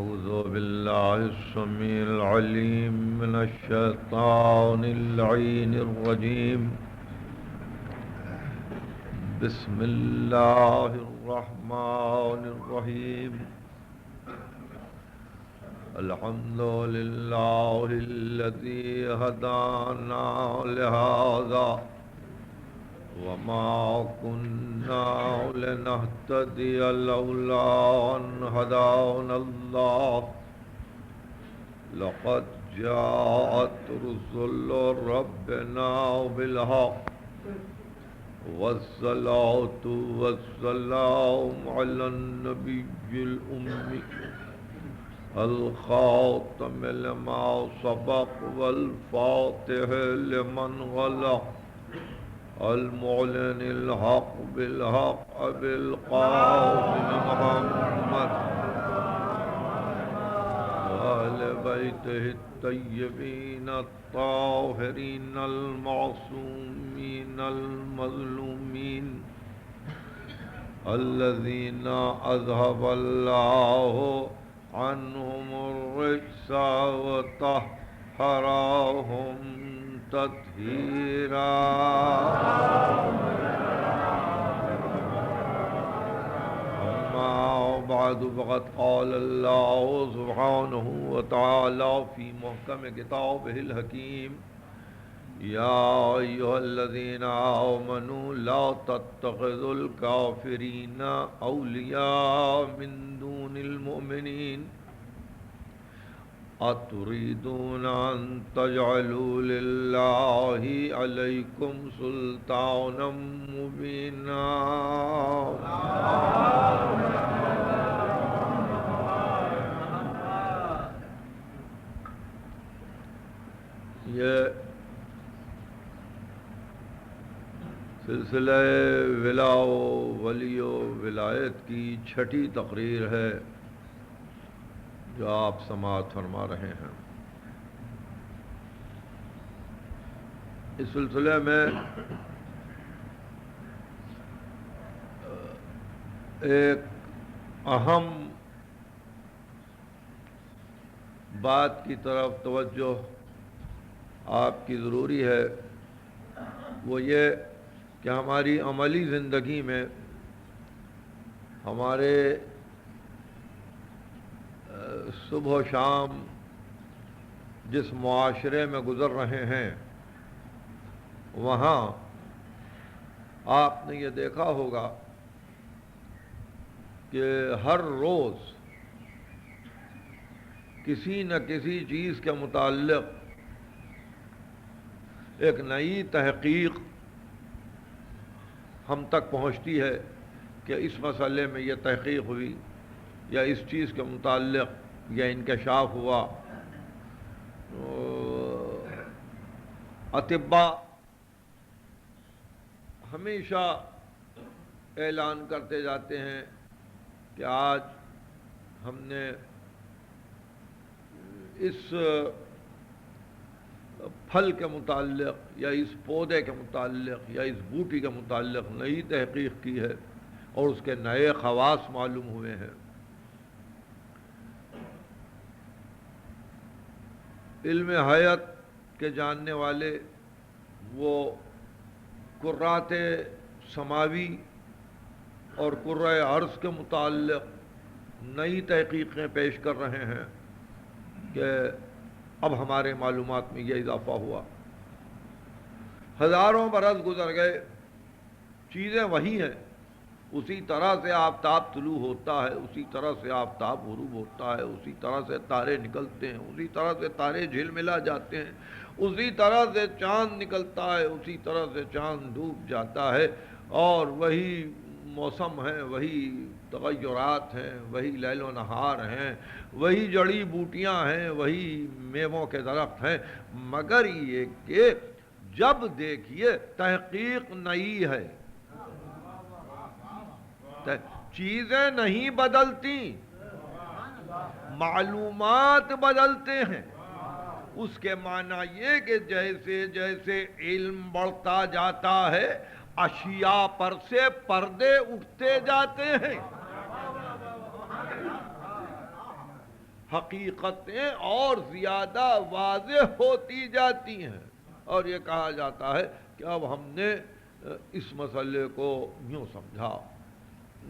أعوذ بالله السميع العليم من الشيطان اللعين الرجيم. بسم الله الرحمن الرحيم. الحمد لله الذي هدانا لهذا وما كنا لنهتدي لولا أن هدانا الله. لقد جاءت رسل ربنا بالحق والصلاة والسلام على النبي الأمي الخاتم لما سبق والفاتح لمن غلق المعلن الحق بالحق بالقاسم محمد وآل بيته الطيبين الطاهرين المعصومين المظلومين الذين أذهب الله عنهم الرجس وطهرهم تطهيرا. أما بعد فقد قال الله سبحانه وتعالى في محكم كتابه الحكيم: يا أيها الذين آمنوا لا تتخذوا الكافرين أولياء من دون المؤمنين أتريدون أن تجعلوا لله عليكم سلطانا مبينا. یہ سلسلہ ولا و ولی و ولایت کی چھٹی تقریر ہے جو آپ سماعت فرما رہے ہیں. اس سلسلے میں ایک اہم بات کی طرف توجہ آپ کی ضروری ہے، وہ یہ کہ ہماری عملی زندگی میں ہمارے صبح و شام جس معاشرے میں گزر رہے ہیں وہاں آپ نے یہ دیکھا ہوگا کہ ہر روز کسی نہ کسی چیز کے متعلق ایک نئی تحقیق ہم تک پہنچتی ہے کہ اس مسئلے میں یہ تحقیق ہوئی یا اس چیز کے متعلق یا انکشاف ہوا. اطباء ہمیشہ اعلان کرتے جاتے ہیں کہ آج ہم نے اس پھل کے متعلق یا اس پودے کے متعلق یا اس بوٹی کے متعلق نئی تحقیق کی ہے اور اس کے نئے خواص معلوم ہوئے ہیں. علم حیات کے جاننے والے وہ کرات سماوی اور کرۂ ارض کے متعلق نئی تحقیقیں پیش کر رہے ہیں کہ اب ہمارے معلومات میں یہ اضافہ ہوا. ہزاروں برس گزر گئے، چیزیں وہی ہیں. اسی طرح سے آفتاب طلوع ہوتا ہے، اسی طرح سے آفتاب غروب ہوتا ہے، اسی طرح سے تارے نکلتے ہیں، اسی طرح سے تارے جھلملا جاتے ہیں، اسی طرح سے چاند نکلتا ہے، اسی طرح سے چاند ڈوب جاتا ہے. اور وہی موسم ہیں، وہی تغیرات ہیں، وہی لیل و نہار ہیں، وہی جڑی بوٹیاں ہیں، وہی میووں کے درخت ہیں، مگر یہ کہ جب دیکھیے تحقیق نئی ہے، چیزیں نہیں بدلتی، معلومات بدلتے ہیں. اس کے معنی یہ کہ جیسے جیسے علم بڑھتا جاتا ہے اشیاء پر سے پردے اٹھتے جاتے ہیں. حقیقتیں اور زیادہ واضح ہوتی جاتی ہیں، اور یہ کہا جاتا ہے کہ اب ہم نے اس مسئلے کو یوں سمجھا،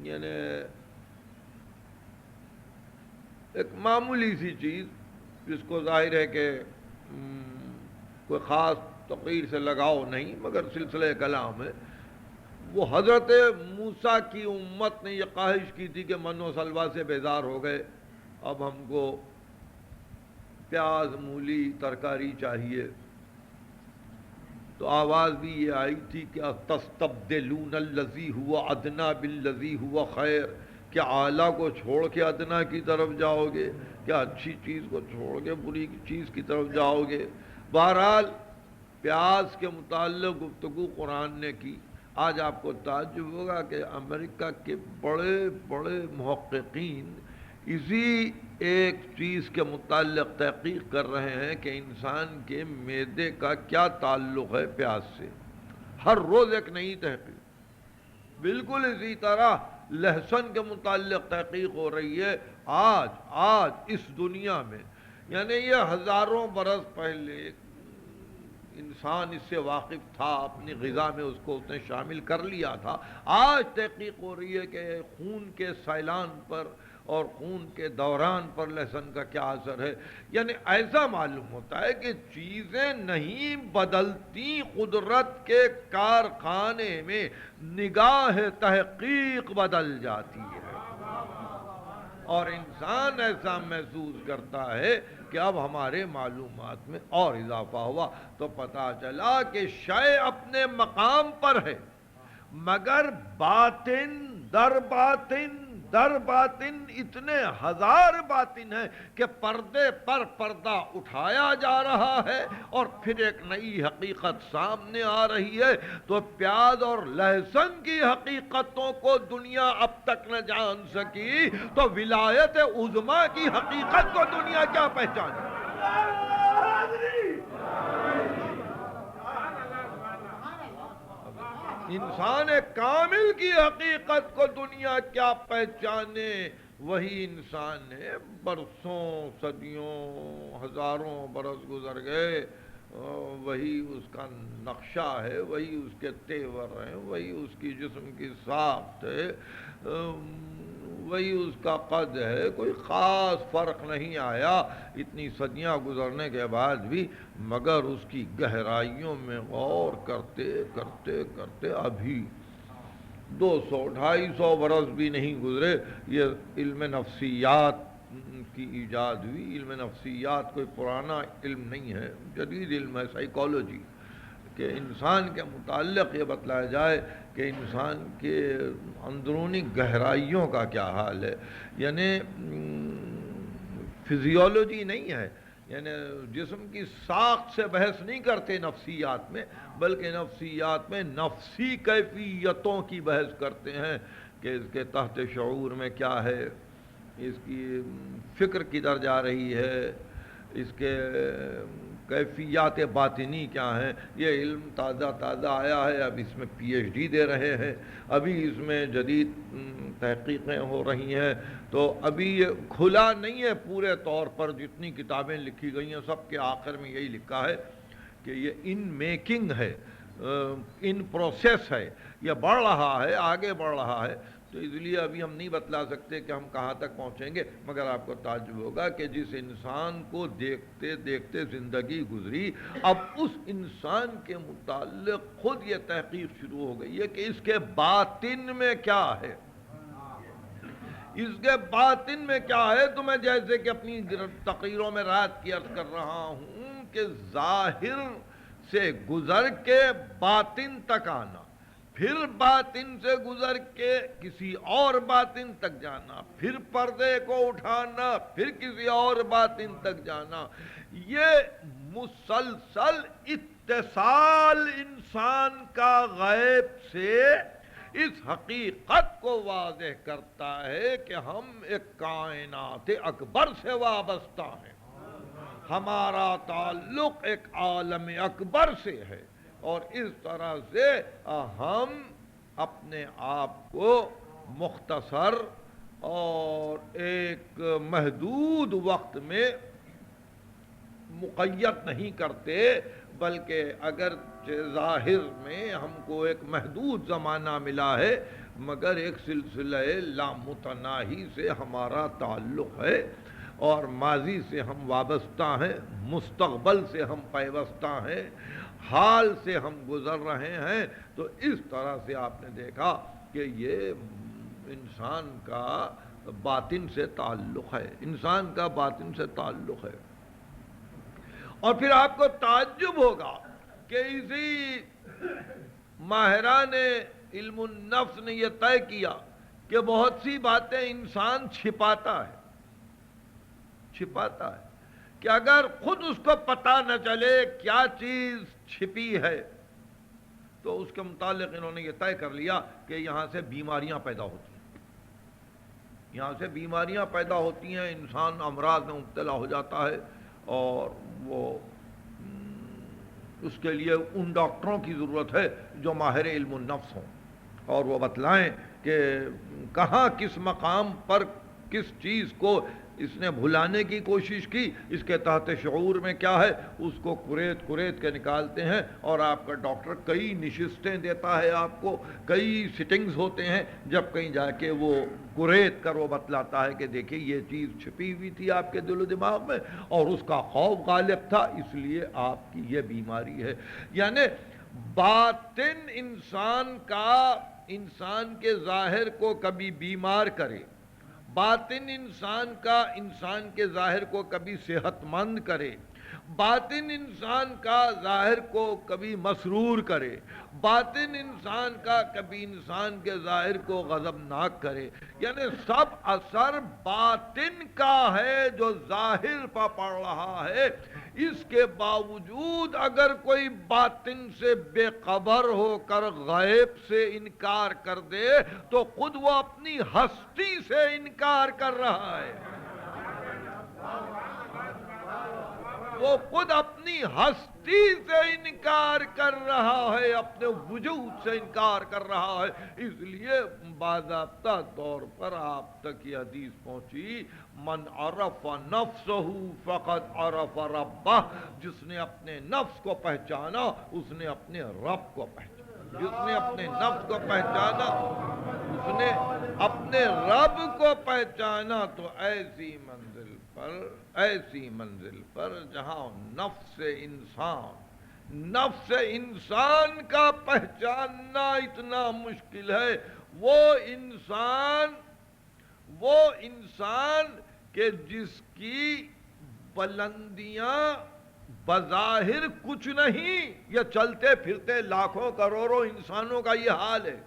یعنی ایک معمولی سی چیز جس کو ظاہر ہے کہ کوئی خاص تقریر سے لگاؤ نہیں مگر سلسلہ کلام ہے، وہ حضرت موسیٰ کی امت نے یہ خواہش کی تھی کہ من و سلوہ سے بیزار ہو گئے، اب ہم کو پیاز مولی ترکاری چاہیے، تو آواز بھی یہ آئی تھی کہ تستبدلون الذی ہوا ادنی بالذی ہوا خیر، کیا اعلیٰ کو چھوڑ کے ادنا کی طرف جاؤ گے، کیا اچھی چیز کو چھوڑ کے بری چیز کی طرف جاؤ گے؟ بہرحال پیاز کے متعلق گفتگو قرآن نے کی۔ آج آپ کو تعجب ہوگا کہ امریکہ کے بڑے بڑے محققین اسی ایک چیز کے متعلق تحقیق کر رہے ہیں کہ انسان کے معدے کا کیا تعلق ہے پیاز سے، ہر روز ایک نئی تحقیق۔ بالکل اسی طرح لہسن کے متعلق تحقیق ہو رہی ہے آج اس دنیا میں، یعنی یہ ہزاروں برس پہلے انسان اس سے واقف تھا، اپنی غذا میں اس کو اس نے شامل کر لیا تھا، آج تحقیق ہو رہی ہے کہ خون کے سیلان پر اور خون کے دوران پر لہسن کا کیا اثر ہے۔ یعنی ایسا معلوم ہوتا ہے کہ چیزیں نہیں بدلتی، قدرت کے کارخانے میں نگاہ تحقیق بدل جاتی ہے، اور انسان ایسا محسوس کرتا ہے کہ اب ہمارے معلومات میں اور اضافہ ہوا، تو پتہ چلا کہ شے اپنے مقام پر ہے مگر باطن در باطن اتنے ہزار باطن ہیں کہ پردے پر پردہ اٹھایا جا رہا ہے اور پھر ایک نئی حقیقت سامنے آ رہی ہے۔ تو پیاز اور لہسن کی حقیقتوں کو دنیا اب تک نہ جان سکی، تو ولایت عظمیٰ کی حقیقت کو دنیا کیا پہچانے؟ انسان کامل کی حقیقت کو دنیا کیا پہچانے؟ وہی انسان ہے، برسوں صدیوں ہزاروں برس گزر گئے، وہی اس کا نقشہ ہے، وہی اس کے تیور ہیں، وہی اس کی جسم کی ساخت ہے، وہی اس کا قد ہے، کوئی خاص فرق نہیں آیا اتنی صدیاں گزرنے کے بعد بھی، مگر اس کی گہرائیوں میں غور کرتے کرتے کرتے ابھی 200-250 برس بھی نہیں گزرے، یہ علم نفسیات کی ایجاد ہوئی۔ علم نفسیات کوئی پرانا علم نہیں ہے، جدید علم ہے، سائیکالوجی، کہ انسان کے متعلق یہ بتلایا جائے کہ انسان کے اندرونی گہرائیوں کا کیا حال ہے، یعنی فزیولوجی نہیں ہے، یعنی جسم کی ساخت سے بحث نہیں کرتے نفسیات میں، بلکہ نفسیات میں نفسی کیفیتوں کی بحث کرتے ہیں کہ اس کے تحت شعور میں کیا ہے، اس کی فکر کدھر جا رہی ہے، اس کے کیفیات باطنی کیا ہیں۔ یہ علم تازہ آیا ہے، اب اس میں پی ایچ ڈی دے رہے ہیں، ابھی اس میں جدید تحقیقیں ہو رہی ہیں، تو ابھی یہ کھلا نہیں ہے پورے طور پر۔ جتنی کتابیں لکھی گئی ہیں سب کے آخر میں یہی لکھا ہے کہ یہ ان میکنگ ہے، ان پروسیس ہے، یہ بڑھ رہا ہے، آگے بڑھ رہا ہے، تو اس لیے ابھی ہم نہیں بتلا سکتے کہ ہم کہاں تک پہنچیں گے، مگر آپ کو تعجب ہوگا کہ جس انسان کو دیکھتے دیکھتے زندگی گزری، اب اس انسان کے متعلق خود یہ تحقیق شروع ہو گئی ہے کہ اس کے باطن میں کیا ہے، اس کے باطن میں کیا ہے۔ تو میں جیسے کہ اپنی تقریروں میں رات کی عرض کر رہا ہوں کہ ظاہر سے گزر کے باطن تک آنا، پھر باطن سے گزر کے کسی اور باطن تک جانا، پھر پردے کو اٹھانا، پھر کسی اور باطن تک جانا، یہ مسلسل اتصال انسان کا غیب سے اس حقیقت کو واضح کرتا ہے کہ ہم ایک کائنات اکبر سے وابستہ ہیں، ہمارا تعلق ایک عالم اکبر سے ہے، اور اس طرح سے ہم اپنے آپ کو مختصر اور ایک محدود وقت میں مقید نہیں کرتے، بلکہ اگر ظاہر میں ہم کو ایک محدود زمانہ ملا ہے، مگر ایک سلسلہ لامتناہی سے ہمارا تعلق ہے، اور ماضی سے ہم وابستہ ہیں، مستقبل سے ہم پیوستہ ہیں، حال سے ہم گزر رہے ہیں۔ تو اس طرح سے آپ نے دیکھا کہ یہ انسان کا باطن سے تعلق ہے، انسان کا باطن سے تعلق ہے۔ اور پھر آپ کو تعجب ہوگا کہ اسی ماہران علم النفس نے یہ طے کیا کہ بہت سی باتیں انسان چھپاتا ہے کہ اگر خود اس کو پتہ نہ چلے کیا چیز چھپی ہے، تو اس کے متعلق انہوں نے یہ طے کر لیا کہ یہاں سے بیماریاں پیدا ہوتی ہیں، انسان امراض میں مبتلا ہو جاتا ہے، اور وہ اس کے لیے ان ڈاکٹروں کی ضرورت ہے جو ماہر علم النفس ہوں، اور وہ بتلائیں کہ کہاں کس مقام پر کس چیز کو اس نے بھلانے کی کوشش کی، اس کے تحت شعور میں کیا ہے، اس کو کریت کے نکالتے ہیں، اور آپ کا ڈاکٹر کئی نشستیں دیتا ہے، آپ کو کئی سٹنگز ہوتے ہیں، جب کہیں جا کے وہ کریت کر وہ بتلاتا ہے کہ دیکھیں یہ چیز چھپی ہوئی تھی آپ کے دل و دماغ میں، اور اس کا خوف غالب تھا، اس لیے آپ کی یہ بیماری ہے۔ یعنی باطن انسان کے ظاہر کو کبھی بیمار کرے، باطن انسان کے ظاہر کو کبھی صحت مند کرے، باطن انسان کا ظاہر کو کبھی مسرور کرے، باطن انسان کا کبھی انسان کے ظاہر کو غضبناک کرے، یعنی سب اثر باطن کا ہے جو ظاہر پر پڑ رہا ہے۔ اس کے باوجود اگر کوئی باطن سے بے خبر ہو کر غیب سے انکار کر دے تو خود وہ اپنی ہستی سے انکار کر رہا ہے، وہ خود اپنی ہستی سے انکار کر رہا ہے، اپنے وجود سے انکار کر رہا ہے۔ اس لیے باضابطہ طور پر آپ تک یہ حدیث پہنچی، من عرف نفسہ فقد عرف ربہ، جس نے اپنے نفس کو پہچانا اس نے اپنے رب کو پہچانا، جس نے اپنے نفس کو پہچانا اس نے اپنے رب کو پہچانا۔ تو ایسی منزل پر جہاں نفس انسان کا پہچاننا اتنا مشکل ہے، وہ انسان کہ جس کی بلندیاں بظاہر کچھ نہیں، یہ چلتے پھرتے لاکھوں کروڑوں انسانوں کا یہ حال ہے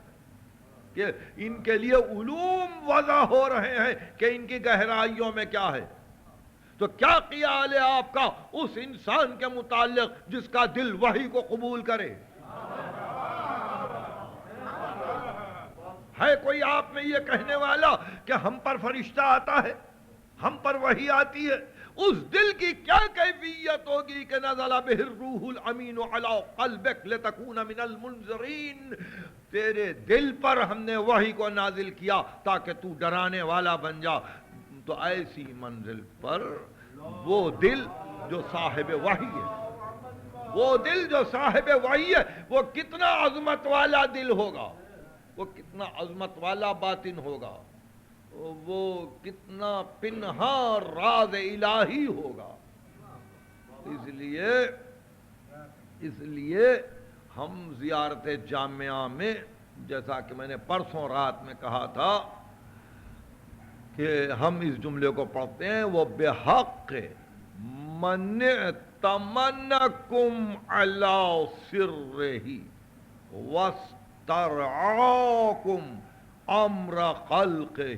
کہ ان کے لیے علوم وضع ہو رہے ہیں کہ ان کی گہرائیوں میں کیا ہے۔ تو کیا خیال ہے آپ کا اس انسان کے متعلق جس کا دل وحی کو قبول کرے؟ ہے کوئی آپ میں یہ کہنے والا کہ ہم پر فرشتہ آتا ہے، ہم پر وحی آتی ہے؟ اس دل کی کیا کیفیت ہوگی کہ نزل بہ الروح الامین علی قلبک لتکون من المنذرین، تیرے دل پر ہم نے وحی کو نازل کیا تاکہ تو ڈرانے والا بن جا۔ تو ایسی منزل پر وہ دل جو صاحب وحی ہے، وہ کتنا عظمت والا دل ہوگا، وہ کتنا عظمت والا باطن ہوگا، وہ کتنا پنہاں راز الہی ہوگا۔ اس لیے ہم زیارت جامعہ میں، جیسا کہ میں نے پرسوں رات میں کہا تھا کہ ہم اس جملے کو پڑھتے ہیں، وہ بحق من تمنکم علی سرہ واسترعاکم امر خلقہ،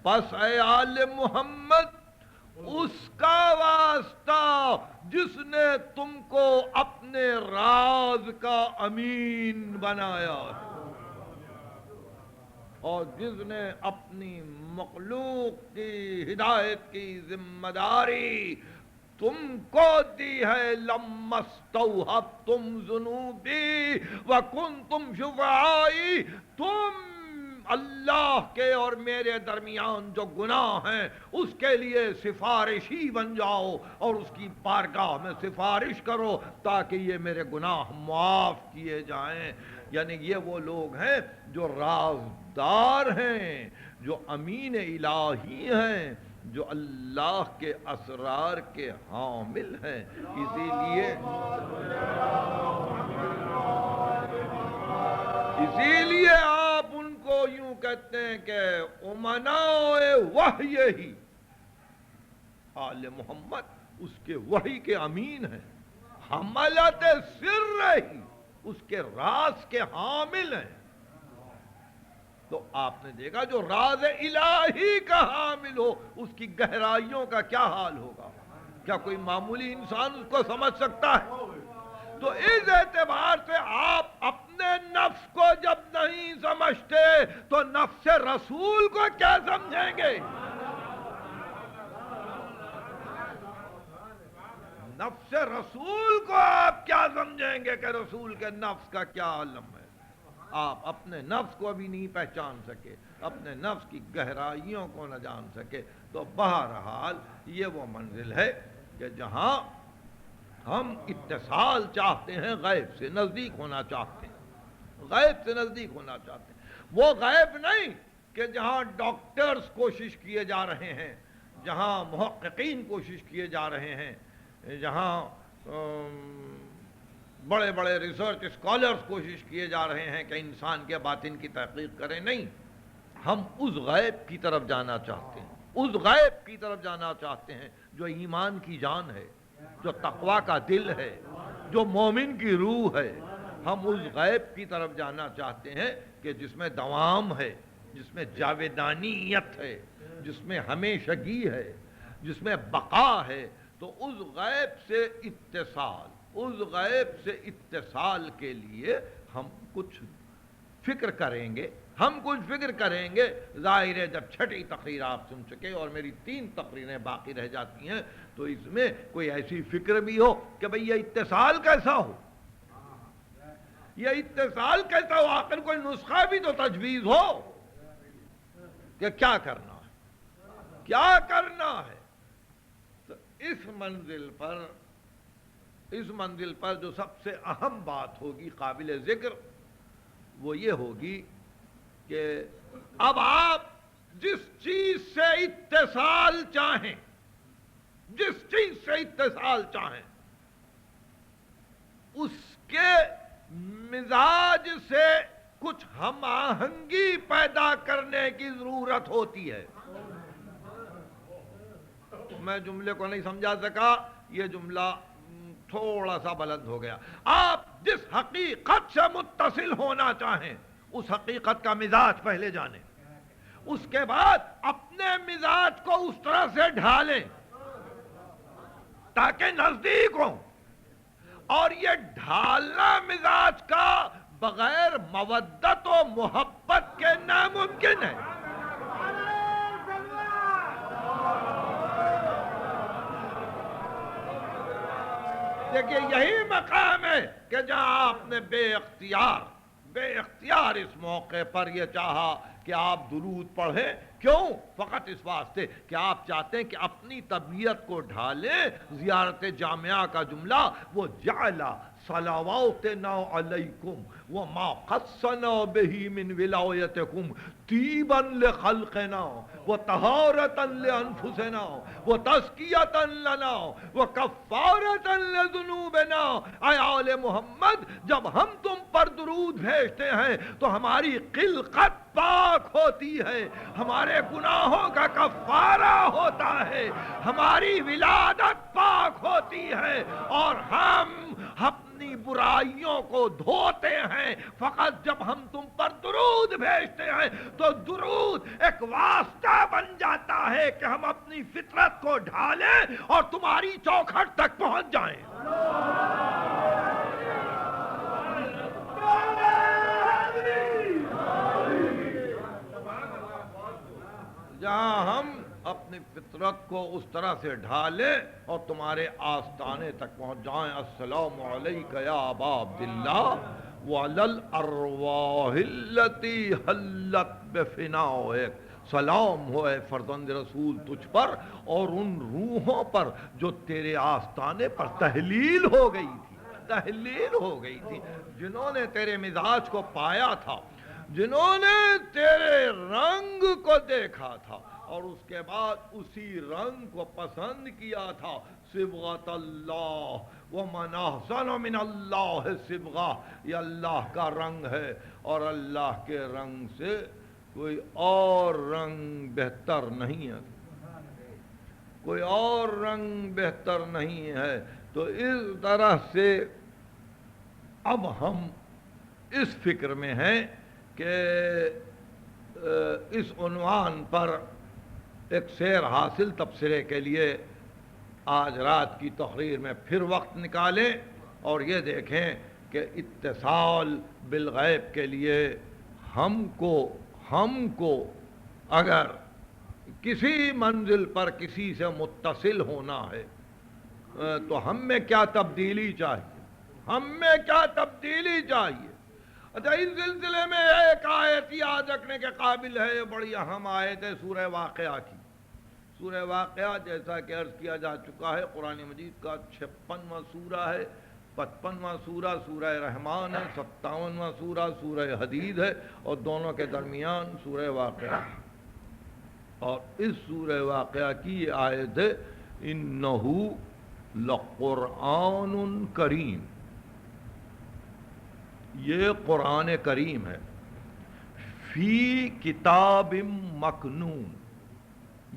پس اے آل محمد اس کا واسطہ جس نے تم کو اپنے راز کا امین بنایا اور جس نے اپنی مخلوق کی ہدایت کی ذمہ داری تم کو دی ہے، لما استوحبتم ذنوبی وکنتم شفعائی، تم اللہ کے اور میرے درمیان جو گناہ ہیں اس کے لیے سفارشی بن جاؤ اور اس کی بارگاہ میں سفارش کرو تاکہ یہ میرے گناہ معاف کیے جائیں. یعنی یہ وہ لوگ ہیں جو رازدار ہیں، جو امین الہی ہیں، جو اللہ کے اسرار کے حامل ہیں. اسی لیے آپ ان کو یوں کہتے ہیں کہ امناء وحی ہی، آل محمد اس کے وحی کے امین ہیں، حملت سر ہی اس کے راز کے حامل ہیں. تو آپ نے دیکھا جو راز الہی کا حامل ہو اس کی گہرائیوں کا کیا حال ہوگا؟ کیا کوئی معمولی انسان اس کو سمجھ سکتا ہے؟ تو اس اعتبار سے آپ اپنے نفس کو جب نہیں سمجھتے تو نفس رسول کو کیا سمجھیں گے؟ نفس رسول کو آپ کیا سمجھیں گے کہ رسول کے نفس کا کیا عالم ہے؟ آپ اپنے نفس کو بھی نہیں پہچان سکے، اپنے نفس کی گہرائیوں کو نہ جان سکے. تو بہرحال یہ وہ منزل ہے کہ جہاں ہم اتصال چاہتے ہیں، غیب سے نزدیک ہونا چاہتے ہیں، غیب سے نزدیک ہونا چاہتے ہیں. وہ غیب نہیں کہ جہاں ڈاکٹرز کوشش کیے جا رہے ہیں، جہاں محققین کوشش کیے جا رہے ہیں، جہاں بڑے بڑے ریسرچ اسکالرز کوشش کیے جا رہے ہیں کہ انسان کے باطن کی تحقیق کریں. نہیں، ہم اس غیب کی طرف جانا چاہتے ہیں، اس غیب کی طرف جانا چاہتے ہیں جو ایمان کی جان ہے، جو تقوی کا دل ہے، جو مومن کی روح ہے. ہم اس غیب کی طرف جانا چاہتے ہیں کہ جس میں دوام ہے، جس میں جاویدانیت ہے، جس میں ہمیشگی ہے، جس میں بقا ہے. تو اس غیب سے اتصال، اس غیب سے اتصال کے لیے ہم کچھ فکر کریں گے، ہم کچھ فکر کریں گے. ظاہر ہے جب چھٹی تقریر آپ سن چکے اور میری 3 تقریریں باقی رہ جاتی ہیں تو اس میں کوئی ایسی فکر بھی ہو کہ بھئی یہ اتصال کیسا ہو، یہ اتصال کیسا ہو. آخر کوئی نسخہ بھی تو تجویز ہو کہ کیا کرنا ہے، کیا کرنا ہے. تو اس منزل پر جو سب سے اہم بات ہوگی، قابل ذکر، وہ یہ ہوگی کہ اب آپ جس چیز سے اتصال چاہیں، جس چیز سے اتصال چاہیں، اس کے مزاج سے کچھ ہم آہنگی پیدا کرنے کی ضرورت ہوتی ہے. میں جملے کو نہیں سمجھا سکا، یہ جملہ تھوڑا سا بلند ہو گیا. آپ جس حقیقت سے متصل ہونا چاہیں اس حقیقت کا مزاج پہلے جانیں، اس کے بعد اپنے مزاج کو اس طرح سے ڈھالیں تاکہ نزدیک ہوں. اور یہ ڈھالنا مزاج کا بغیر مودت و محبت کے ناممکن ہے. دیکھیے یہی مقام ہے کہ جہاں آپ نے بے اختیار اس موقع پر یہ چاہا کہ آپ درود پڑھیں. کیوں؟ فقط اس واسطے کہ آپ چاہتے ہیں کہ اپنی طبیعت کو ڈھالیں. زیارت جامعہ کا جملہ وہ جعلہ صلواتنا علیکم وما قصنا به من ولایتکم طیبا لخلقنا وطہارتا لانفسنا وتزکیتا لنا وکفارتا لذنوبنا. اے آل محمد، جب ہم تم پر درود بھیجتے ہیں تو ہماری خلقت پاک ہوتی ہے، ہمارے گناہوں کا کفارہ ہوتا ہے، ہماری ولادت پاک ہوتی ہے اور ہم اپنی برائیوں کو دھوتے ہیں. فقط جب ہم تم پر درود بھیجتے ہیں تو درود ایک واسطہ بن جاتا ہے کہ ہم اپنی فطرت کو ڈھالیں اور تمہاری چوکھٹ تک پہنچ جائیں. جہاں ہم اپنی فطرت کو اس طرح سے ڈھالیں اور تمہارے آستانے تک پہنچ جائیں. السلام علیکہ یا ابا عبداللہ وَعَلَى الْأَرْوَاحِ الَّتِي حَلَّتْ بِفِنَائِكَ، سلام ہو اے فرزند رسول تجھ پر اور ان روحوں پر جو تیرے آستانے پر تحلیل ہو گئی تھی، تحلیل ہو گئی تھی، جنہوں نے تیرے مزاج کو پایا تھا، جنہوں نے تیرے رنگ کو دیکھا تھا اور اس کے بعد اسی رنگ کو پسند کیا تھا۔ صبغۃ اللہ ومن احسن من اللہ صبغہ، یہ اللہ کا رنگ ہے اور اللہ کے رنگ سے کوئی اور رنگ بہتر نہیں ہے، کوئی اور رنگ بہتر نہیں ہے۔ تو اس طرح سے اب ہم اس فکر میں ہیں کہ اس عنوان پر ایک سیر حاصل تبصرے کے لیے آج رات کی تقریر میں پھر وقت نکالیں اور یہ دیکھیں کہ اتصال بالغیب کے لیے ہم کو اگر کسی منزل پر کسی سے متصل ہونا ہے تو ہم میں کیا تبدیلی چاہیے، ہم میں کیا تبدیلی چاہیے۔ اچھا، اس سلسلے میں ایک آیت یاد رکھنے کے قابل ہے، یہ بڑی اہم آیت ہے سورہ واقعہ کی۔ سورہ واقعہ جیسا کہ عرض کیا جا چکا ہے قرآن مجید کا 56واں سورہ ہے، 55واں سورہ سورہ رحمان ہے، 57واں سورہ سورہ حدید ہے اور دونوں کے درمیان سورہ واقعہ ہے۔ اور اس سورہ واقعہ کی یہ آیت ہے انہو لقرآن کریم، یہ قرآن کریم ہے، فی کتاب مکنون،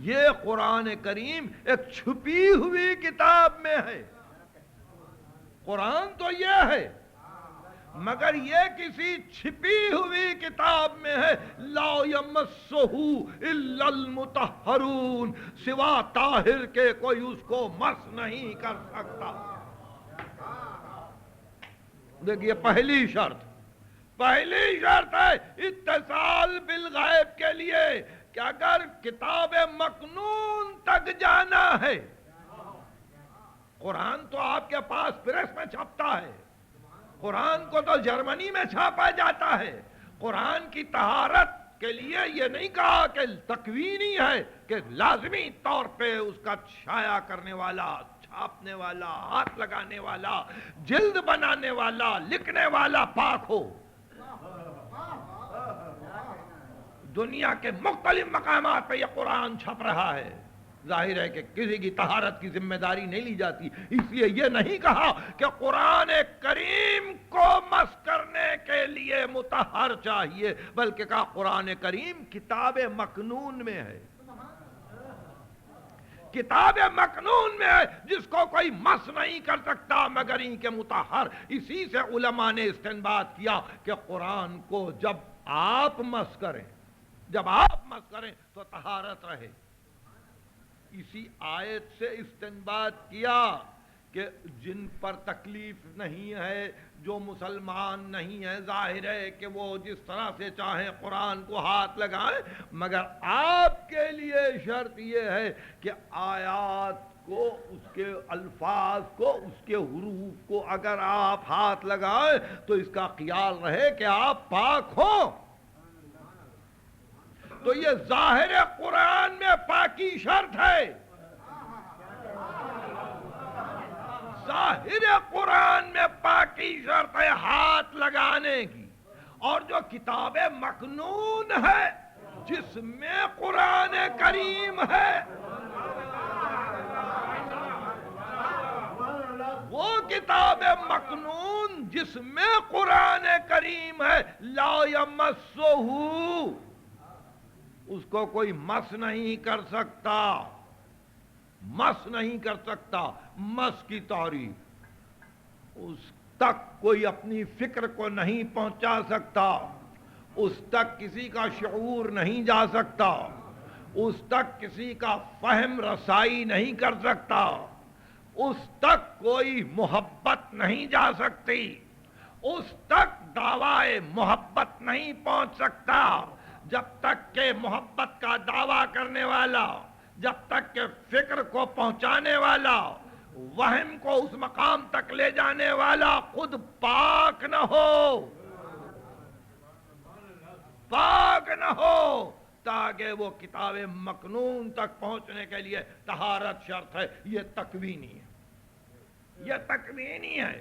یہ قرآن کریم ایک چھپی ہوئی کتاب میں ہے۔ قرآن تو یہ ہے مگر یہ کسی چھپی ہوئی کتاب میں ہے، لا یمسہ الا المطہرون، سوا طاہر کے کوئی اس کو مس نہیں کر سکتا۔ دیکھیے پہلی شرط ہے اتصال بالغیب کے لیے کہ اگر کتاب مکنون تک جانا ہے، قرآن تو آپ کے پاس پریس میں چھپتا ہے، قرآن کو تو جرمنی میں چھاپا جاتا ہے، قرآن کی طہارت کے لیے یہ نہیں کہا کہ تکوینی ہے کہ لازمی طور پہ اس کا چھایا کرنے والا، چھاپنے والا، ہاتھ لگانے والا، جلد بنانے والا، لکھنے والا پاک ہو۔ دنیا کے مختلف مقامات پہ یہ قرآن چھپ رہا ہے، ظاہر ہے کہ کسی کی طہارت کی ذمہ داری نہیں لی جاتی، اس لیے یہ نہیں کہا کہ قرآن کریم کو مس کرنے کے لیے مطہر چاہیے، بلکہ کہا قرآن کریم کتاب مکنون میں ہے، کتاب مکنون میں ہے جس کو کوئی مس نہیں کر سکتا مگر ان کے مطہر۔ اسی سے علماء نے استنباط کیا کہ قرآن کو جب آپ مس کریں تو طہارت رہے۔ اسی آیت سے استنباط کیا کہ جن پر تکلیف نہیں ہے، جو مسلمان نہیں ہے، ظاہر ہے کہ وہ جس طرح سے چاہیں قرآن کو ہاتھ لگائیں، مگر آپ کے لیے شرط یہ ہے کہ آیات کو، اس کے الفاظ کو، اس کے حروف کو اگر آپ ہاتھ لگائیں تو اس کا خیال رہے کہ آپ پاک ہوں۔ تو یہ ظاہر قرآن میں پاکی شرط ہے، ظاہر قرآن میں پاکی شرط ہے ہاتھ لگانے کی۔ اور جو کتاب مکنون ہے جس میں قرآن کریم ہے، وہ کتاب مکنون جس میں قرآن کریم ہے، لا یمسہ، اس کو کوئی مس نہیں کر سکتا، مس نہیں کر سکتا۔ مس کی تعریف، اس تک کوئی اپنی فکر کو نہیں پہنچا سکتا، اس تک کسی کا شعور نہیں جا سکتا، اس تک کسی کا فہم رسائی نہیں کر سکتا، اس تک کوئی محبت نہیں جا سکتی، اس تک دعوی محبت نہیں پہنچ سکتا، جب تک کہ محبت کا دعویٰ کرنے والا، جب تک کہ فکر کو پہنچانے والا وہم کو اس مقام تک لے جانے والا خود پاک نہ ہو، پاک نہ ہو، تاکہ وہ کتاب مکنون تک پہنچنے کے لیے طہارت شرط ہے۔ یہ تکوینی ہے، یہ تکوینی ہے،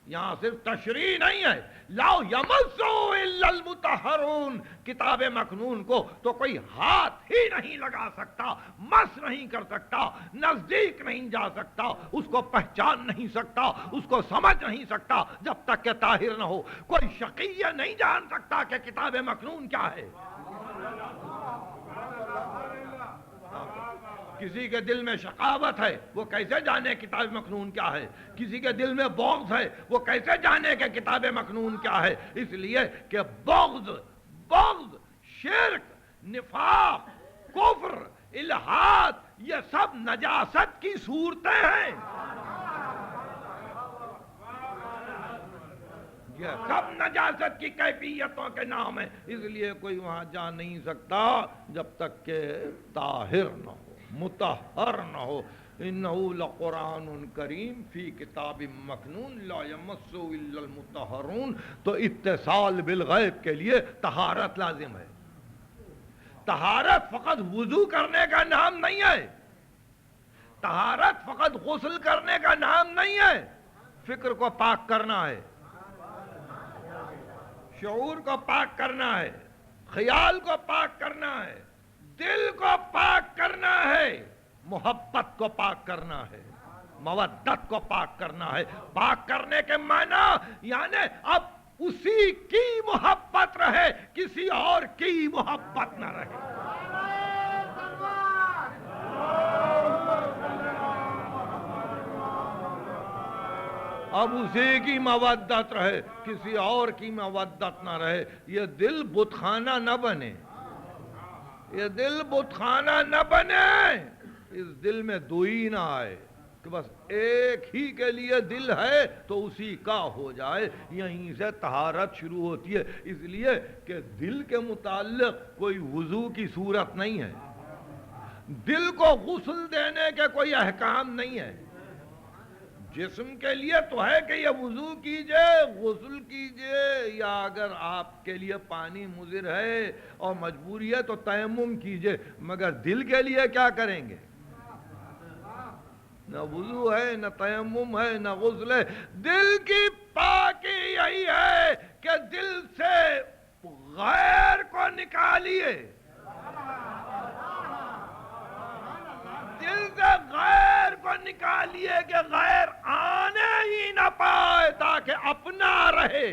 یہاں صرف تشریح نہیں ہے۔ لا یمسو الا المطہرون، کتاب مکنون کو تو کوئی ہاتھ ہی نہیں لگا سکتا، مس نہیں کر سکتا، نزدیک نہیں جا سکتا، اس کو پہچان نہیں سکتا، اس کو سمجھ نہیں سکتا جب تک کہ طاہر نہ ہو۔ کوئی شقی نہیں جان سکتا کہ کتاب مکنون کیا ہے۔ کسی کے دل میں شقاوت ہے، وہ کیسے جانے کتاب مکنون کیا ہے؟ کسی کے دل میں بغض ہے، وہ کیسے جانے کہ کتاب مکنون کیا ہے؟ اس لیے کہ بغض، شرک، نفاق، کفر، الحاد، یہ سب نجاست کی صورتیں ہیں، یہ سب نجاست کی کیفیتوں کے نام ہیں۔ اس لیے کوئی وہاں جا نہیں سکتا جب تک کہ طاہر نہ ہو، مطہر نہ ہو۔ انہو لقرآن کریم فی کتاب مکنون لا یمسہ الا المطہرون۔ تو اتصال بالغیب کے لیے طہارت لازم ہے۔ طہارت فقط وضو کرنے کا نام نہیں ہے، طہارت فقط غسل کرنے کا نام نہیں ہے، فکر کو پاک کرنا ہے، شعور کو پاک کرنا ہے، خیال کو پاک کرنا ہے، دل کو پاک کرنا ہے، محبت کو پاک کرنا ہے، مودت کو پاک کرنا ہے۔ پاک کرنے کے معنی یعنی اب اسی کی محبت رہے، کسی اور کی محبت نہ رہے۔ اب اسی کی مودت رہے، کسی اور کی مودت نہ رہے۔ یہ دل بت خانہ نہ بنے، یہ دل بت خانہ نہ بنے، اس دل میں دوئی نہ آئے کہ بس ایک ہی کے لیے دل ہے تو اسی کا ہو جائے۔ یہیں سے طہارت شروع ہوتی ہے، اس لیے کہ دل کے متعلق کوئی وضو کی صورت نہیں ہے، دل کو غسل دینے کے کوئی احکام نہیں ہے۔ جسم کے لیے تو ہے کہ یہ وضو کیجئے، غسل کیجئے، یا اگر آپ کے لیے پانی مضر ہے اور مجبوری ہے تو تیمم کیجئے، مگر دل کے لیے کیا کریں گے؟ نہ وضو ہے، نہ تیمم ہے، نہ غسل ہے۔ دل کی پاکی یہی ہے کہ دل سے غیر کو نکالیے، دل سے غیر کو نکالیے کہ غیر آنے ہی نہ پائے تاکہ اپنا رہے۔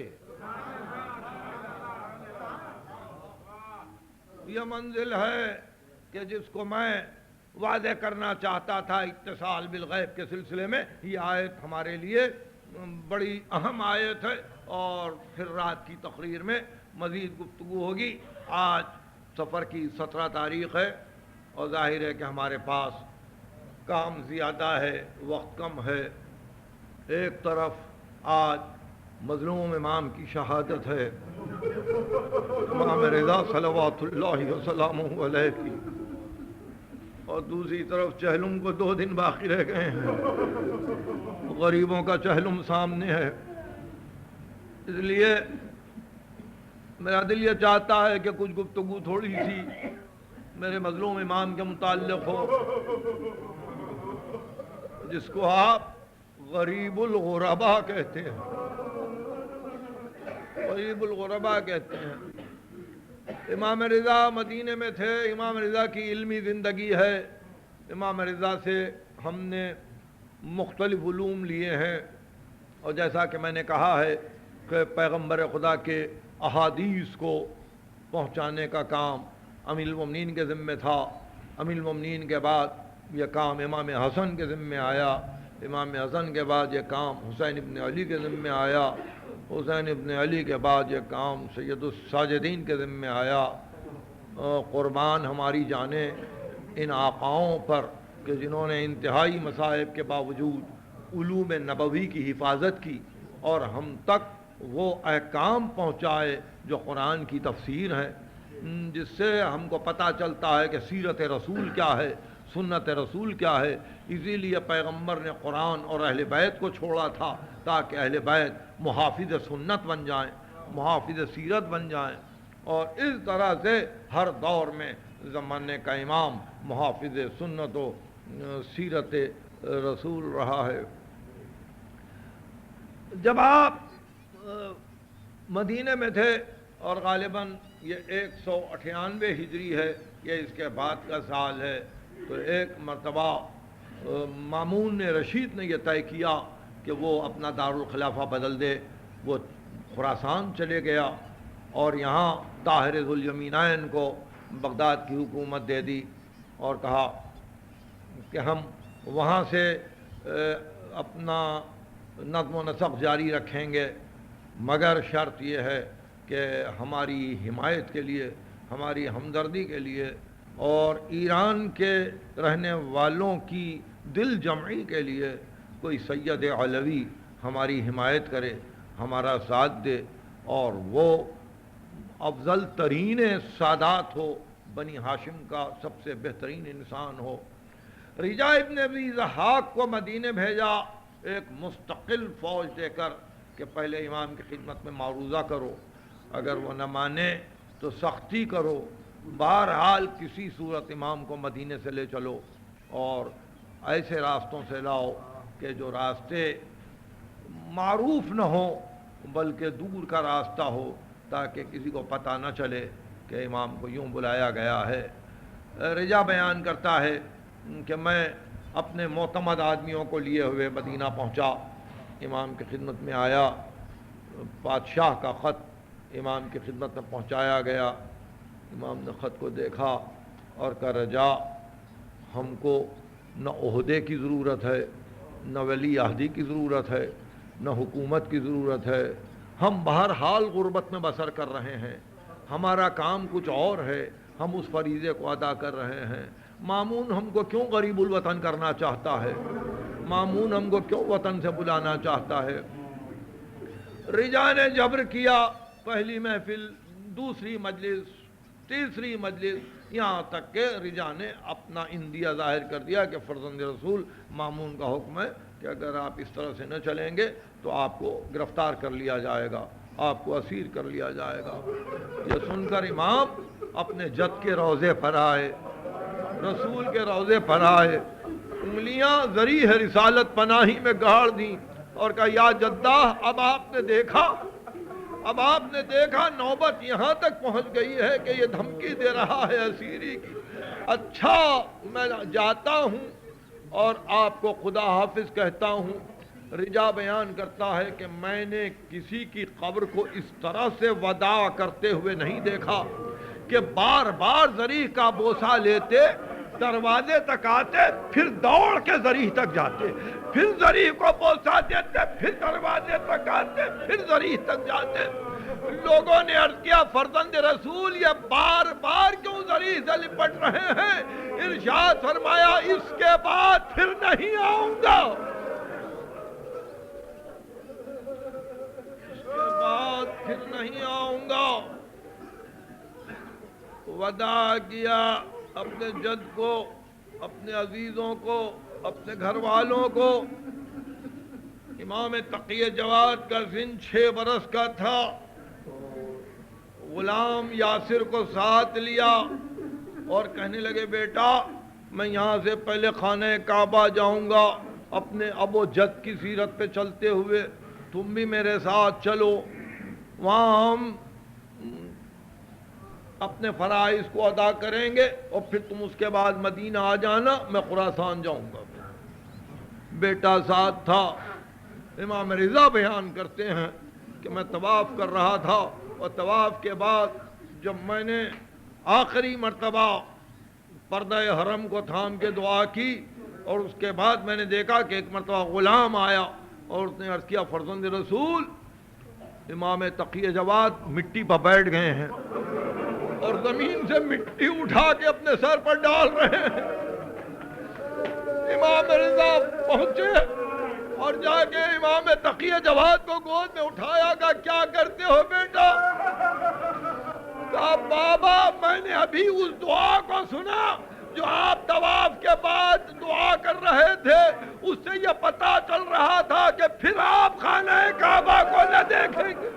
یہ منزل ہے کہ جس کو میں واضح کرنا چاہتا تھا اتصال بالغیب کے سلسلے میں۔ یہ آیت ہمارے لیے بڑی اہم آیت ہے، اور پھر رات کی تقریر میں مزید گفتگو ہوگی۔ آج سفر کی 17 تاریخ ہے، اور ظاہر ہے کہ ہمارے پاس کام زیادہ ہے، وقت کم ہے۔ ایک طرف آج مظلوم امام کی شہادت ہے، امام رضا صلوات اللہ وسلامہ علیہ کی، اور دوسری طرف چہلم کو 2 دن باقی رہ گئے ہیں، غریبوں کا چہلم سامنے ہے۔ اس لیے میرا دل یہ چاہتا ہے کہ کچھ گفتگو تھوڑی سی میرے مظلوم امام کے متعلق ہو، جس کو آپ غریب الغربا کہتے ہیں، غریب الغربا کہتے ہیں۔ امام رضا مدینے میں تھے، امام رضا کی علمی زندگی ہے، امام رضا سے ہم نے مختلف علوم لیے ہیں، اور جیسا کہ میں نے کہا ہے کہ پیغمبر خدا کے احادیث کو پہنچانے کا کام امیر المومنین کے ذمہ تھا۔ امیر المومنین کے بعد یہ کام امام حسن کے ذمہ آیا، امام حسن کے بعد یہ کام حسین ابن علی کے ذمہ آیا، حسین ابن علی کے بعد یہ کام سید الساجدین کے ذمہ آیا۔ قربان ہماری جانیں ان آقاؤں پر کہ جنہوں نے انتہائی مصائب کے باوجود علوم نبوی کی حفاظت کی، اور ہم تک وہ احکام پہنچائے جو قرآن کی تفسیر ہیں، جس سے ہم کو پتہ چلتا ہے کہ سیرت رسول کیا ہے، سنت رسول کیا ہے. اسی لیے پیغمبر نے قرآن اور اہل بیت کو چھوڑا تھا تاکہ اہل بیت محافظ سنت بن جائیں, محافظ سیرت بن جائیں, اور اس طرح سے ہر دور میں زمانے کا امام محافظ سنت و سیرت رسول رہا ہے. جب آپ مدینے میں تھے اور غالباً یہ 198 ہجری ہے, یہ اس کے بعد کا سال ہے, تو ایک مرتبہ مامون رشید نے یہ طے کیا کہ وہ اپنا دارالخلافہ بدل دے. وہ خراسان چلے گیا اور یہاں طاہر ذوالیمینین کو بغداد کی حکومت دے دی اور کہا کہ ہم وہاں سے اپنا نظم و نسق جاری رکھیں گے, مگر شرط یہ ہے کہ ہماری حمایت کے لیے, ہماری ہمدردی کے لیے اور ایران کے رہنے والوں کی دل جمعی کے لیے کوئی سید علوی ہماری حمایت کرے, ہمارا ساتھ دے, اور وہ افضل ترین سادات ہو, بنی ہاشم کا سب سے بہترین انسان ہو. رجا ابن ابی ضحاک کو مدینے بھیجا ایک مستقل فوج دے کر کہ پہلے امام کی خدمت میں معروضہ کرو, اگر وہ نہ مانے تو سختی کرو, بہرحال کسی صورت امام کو مدینے سے لے چلو اور ایسے راستوں سے لاؤ کہ جو راستے معروف نہ ہوں بلکہ دور کا راستہ ہو, تاکہ کسی کو پتہ نہ چلے کہ امام کو یوں بلایا گیا ہے. رجا بیان کرتا ہے کہ میں اپنے معتمد آدمیوں کو لیے ہوئے مدینہ پہنچا, امام کی خدمت میں آیا, بادشاہ کا خط امام کی خدمت میں پہنچایا گیا. امام نے خط کو دیکھا اور کہا رجا, ہم کو نہ عہدے کی ضرورت ہے, نہ ولی عہدی کی ضرورت ہے, نہ حکومت کی ضرورت ہے, ہم بہرحال غربت میں بسر کر رہے ہیں, ہمارا کام کچھ اور ہے, ہم اس فریضے کو ادا کر رہے ہیں. مامون ہم کو کیوں غریب الوطن کرنا چاہتا ہے, مامون ہم کو کیوں وطن سے بلانا چاہتا ہے. رجا نے جبر کیا, پہلی محفل, دوسری مجلس, تیسری مجلس, یہاں تک کہ رجا نے اپنا اندیہ ظاہر کر دیا کہ فرزند رسول مامون کا حکم ہے کہ اگر آپ اس طرح سے نہ چلیں گے تو آپ کو گرفتار کر لیا جائے گا, آپ کو اسیر کر لیا جائے گا. یہ سن کر امام اپنے جد کے روضے پر آئے, رسول کے روضے پر آئے, انگلیاں ذریح رسالت پناہی میں گاڑ دیں اور کہا یا جدہ, اب آپ نے دیکھا نوبت یہاں تک پہنچ گئی ہے کہ یہ دھمکی دے رہا ہے اسیری کی. اچھا میں جاتا ہوں اور آپ کو خدا حافظ کہتا ہوں. رجا بیان کرتا ہے کہ میں نے کسی کی قبر کو اس طرح سے وداع کرتے ہوئے نہیں دیکھا کہ بار بار ذریح کا بوسہ لیتے, دروازے تک آتے, پھر دوڑ کے ذریح تک جاتے, پھر ذریح کو بوسہ دیتے, پھر دروازے تک آتے, پھر ذریح تک جاتے. لوگوں نے عرض کیا فرزند رسول یہ بار بار کیوں ذریح سے لپٹ رہے ہیں؟ ارشاد فرمایا اس کے بعد پھر نہیں آؤں گا, اس کے بعد پھر نہیں آؤں گا. وداع کیا اپنے جد کو, اپنے عزیزوں کو, اپنے گھر والوں کو. امام تقی جواد کا سن 6 برس کا تھا. غلام یاسر کو ساتھ لیا اور کہنے لگے بیٹا میں یہاں سے پہلے خانہ کعبہ جاؤں گا اپنے ابو جد کی سیرت پہ چلتے ہوئے, تم بھی میرے ساتھ چلو, وہاں ہم اپنے فرائض کو ادا کریں گے اور پھر تم اس کے بعد مدینہ آ جانا, میں خراسان جاؤں گا. بیٹا ساتھ تھا. امام رضا بیان کرتے ہیں کہ میں طواف کر رہا تھا اور طواف کے بعد جب میں نے آخری مرتبہ پردہ حرم کو تھام کے دعا کی اور اس کے بعد میں نے دیکھا کہ ایک مرتبہ غلام آیا اور اس نے عرض کیا فرزند رسول امام تقی جواد مٹی پر بیٹھ گئے ہیں اور زمین سے مٹی اٹھا کے اپنے سر پر ڈال رہے ہیں. امام رضا پہنچے اور جا کے امام تقی جواد کو گود میں اٹھایا. کہا کیا کرتے ہو بیٹا؟ کہا بابا میں نے ابھی اس دعا کو سنا جو آپ طواف کے بعد دعا کر رہے تھے اس سے یہ پتا چل رہا تھا کہ پھر آپ خانہ کعبہ کو نہ دیکھیں گے.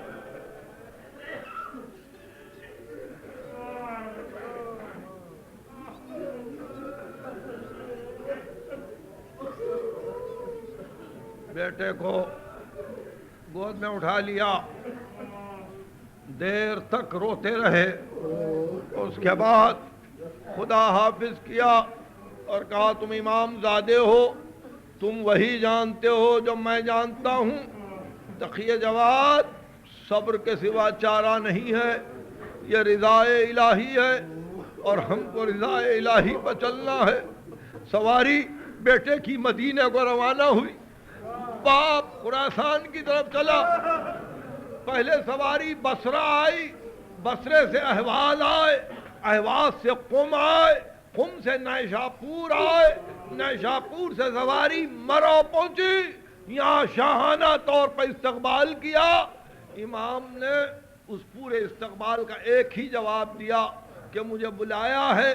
بیٹے کو گود میں اٹھا لیا, دیر تک روتے رہے, اس کے بعد خدا حافظ کیا اور کہا تم امام زادے ہو, تم وہی جانتے ہو جو میں جانتا ہوں. تقی جواد, صبر کے سوا چارہ نہیں ہے, یہ رضا الہی ہے اور ہم کو رضا الہی پر چلنا ہے. سواری بیٹے کی مدینے کو روانہ ہوئی, باپ خراسان کی طرف چلا. پہلے سواری بصرہ آئی, بصرے سے اہواز آئے, اہواز سے قم آئے, قم سے نیشاپور آئے, نیشاپور سے سواری مرو پہنچی. یہاں شاہانہ طور پر استقبال کیا. امام نے اس پورے استقبال کا ایک ہی جواب دیا کہ مجھے بلایا ہے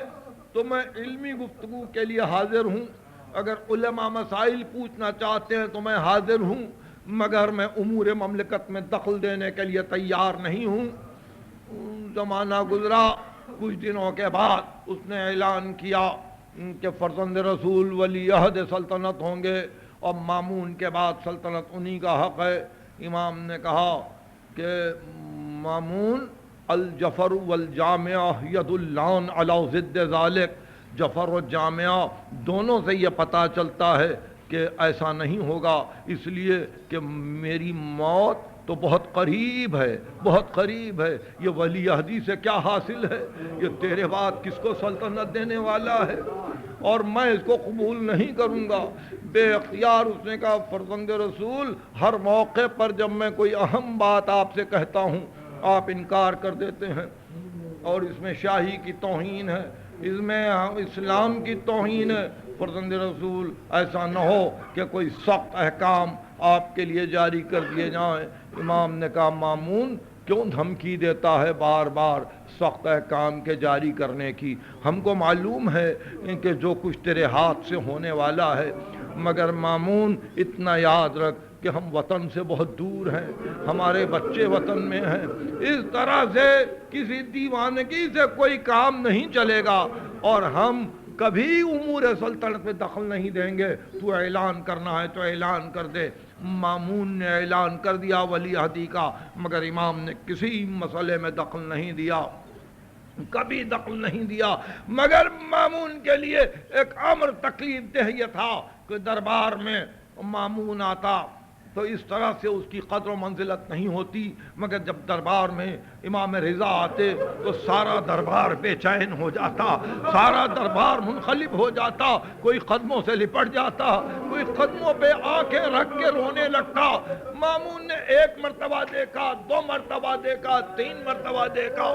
تو میں علمی گفتگو کے لیے حاضر ہوں, اگر علماء مسائل پوچھنا چاہتے ہیں تو میں حاضر ہوں, مگر میں امور مملکت میں دخل دینے کے لیے تیار نہیں ہوں. زمانہ گزرا, کچھ دنوں کے بعد اس نے اعلان کیا کہ فرزند رسول ولی عہد سلطنت ہوں گے اور مامون کے بعد سلطنت انہی کا حق ہے. امام نے کہا کہ مامون الجفر والجامعہ ید اللعن علی ضد ذالک, جفر و جامعہ دونوں سے یہ پتہ چلتا ہے کہ ایسا نہیں ہوگا, اس لیے کہ میری موت تو بہت قریب ہے, بہت قریب ہے. یہ ولی عہدی سے کیا حاصل ہے, یہ تیرے بعد کس کو سلطنت دینے والا ہے, اور میں اس کو قبول نہیں کروں گا. بے اختیار اس نے کہا فرزند رسول, ہر موقع پر جب میں کوئی اہم بات آپ سے کہتا ہوں آپ انکار کر دیتے ہیں, اور اس میں شاہی کی توہین ہے, اس میں اسلام کی توہین ہے. فرزند رسول ایسا نہ ہو کہ کوئی سخت احکام آپ کے لیے جاری کر دیے جائیں. امام نے کہا مامون کیوں دھمکی دیتا ہے بار بار سخت احکام کے جاری کرنے کی, ہم کو معلوم ہے کہ جو کچھ تیرے ہاتھ سے ہونے والا ہے, مگر مامون اتنا یاد رکھ کہ ہم وطن سے بہت دور ہیں, ہمارے بچے وطن میں ہیں. اس طرح سے کسی دیوانگی سے کوئی کام نہیں چلے گا, اور ہم کبھی امور سلطنت میں دخل نہیں دیں گے. تو اعلان کرنا ہے تو اعلان کر دے. مامون نے اعلان کر دیا ولی عہدی کا, مگر امام نے کسی مسئلے میں دخل نہیں دیا, کبھی دخل نہیں دیا. مگر مامون کے لیے ایک امر تکلیف دہ یہ تھا کہ دربار میں مامون آتا تو اس طرح سے اس کی قدر و منزلت نہیں ہوتی, مگر جب دربار میں امام رضا آتے تو سارا دربار بے چین ہو جاتا, سارا دربار منقلب ہو جاتا, کوئی قدموں سے لپٹ جاتا, کوئی قدموں پہ آنکھیں رکھ کے رونے لگتا. مامون نے ایک مرتبہ دیکھا, 2 مرتبہ دیکھا, 3 مرتبہ دیکھا,